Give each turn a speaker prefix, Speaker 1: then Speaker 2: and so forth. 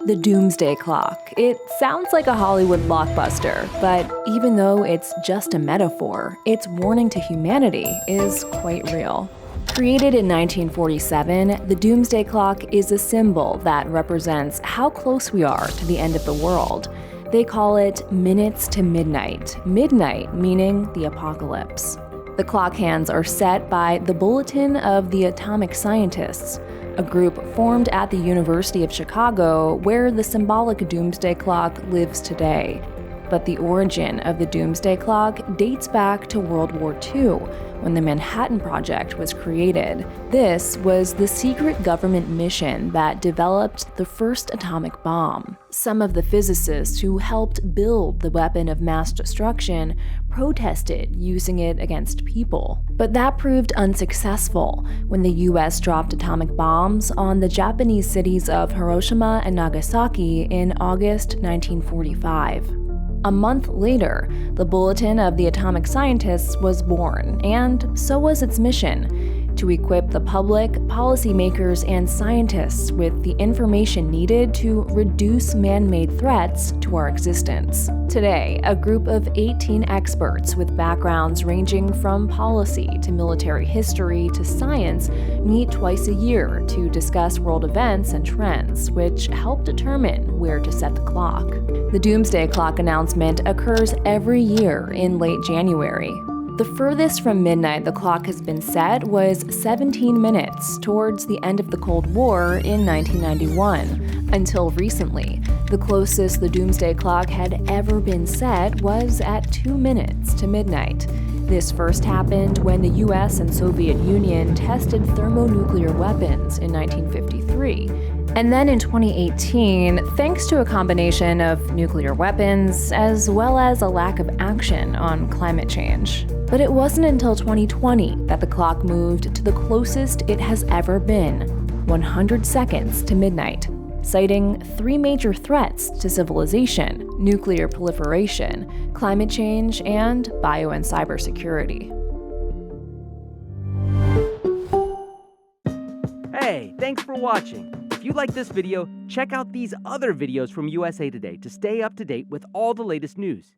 Speaker 1: The Doomsday Clock. It sounds like a Hollywood blockbuster, but even though it's just a metaphor, its warning to humanity is quite real. Created in 1947, the Doomsday Clock is a symbol that represents how close we are to the end of the world. They call it minutes to midnight, midnight meaning the apocalypse. The clock hands are set by the Bulletin of the Atomic Scientists, a group formed at the University of Chicago where the symbolic Doomsday Clock lives today. But the origin of the Doomsday Clock dates back to World War II, when the Manhattan Project was created. This was the secret government mission that developed the first atomic bomb. Some of the physicists who helped build the weapon of mass destruction protested using it against people. But that proved unsuccessful when the US dropped atomic bombs on the Japanese cities of Hiroshima and Nagasaki in August 1945. A month later, the Bulletin of the Atomic Scientists was born, and so was its mission: to equip the public, policymakers, and scientists with the information needed to reduce man-made threats to our existence. Today, a group of 18 experts with backgrounds ranging from policy to military history to science meet twice a year to discuss world events and trends, which help determine where to set the clock. The Doomsday Clock announcement occurs every year in late January. The furthest from midnight the clock has been set was 17 minutes towards the end of the Cold War in 1991. Until recently, the closest the Doomsday Clock had ever been set was at 2 minutes to midnight. This first happened when the US and Soviet Union tested thermonuclear weapons in 1953. And then in 2018, thanks to a combination of nuclear weapons as well as a lack of action on climate change. But it wasn't until 2020 that the clock moved to the closest it has ever been, 100 seconds to midnight, citing three major threats to civilization: nuclear proliferation, climate change, and bio and cybersecurity.
Speaker 2: Hey, thanks for watching. If you like this video, check out these other videos from USA Today to stay up to date with all the latest news.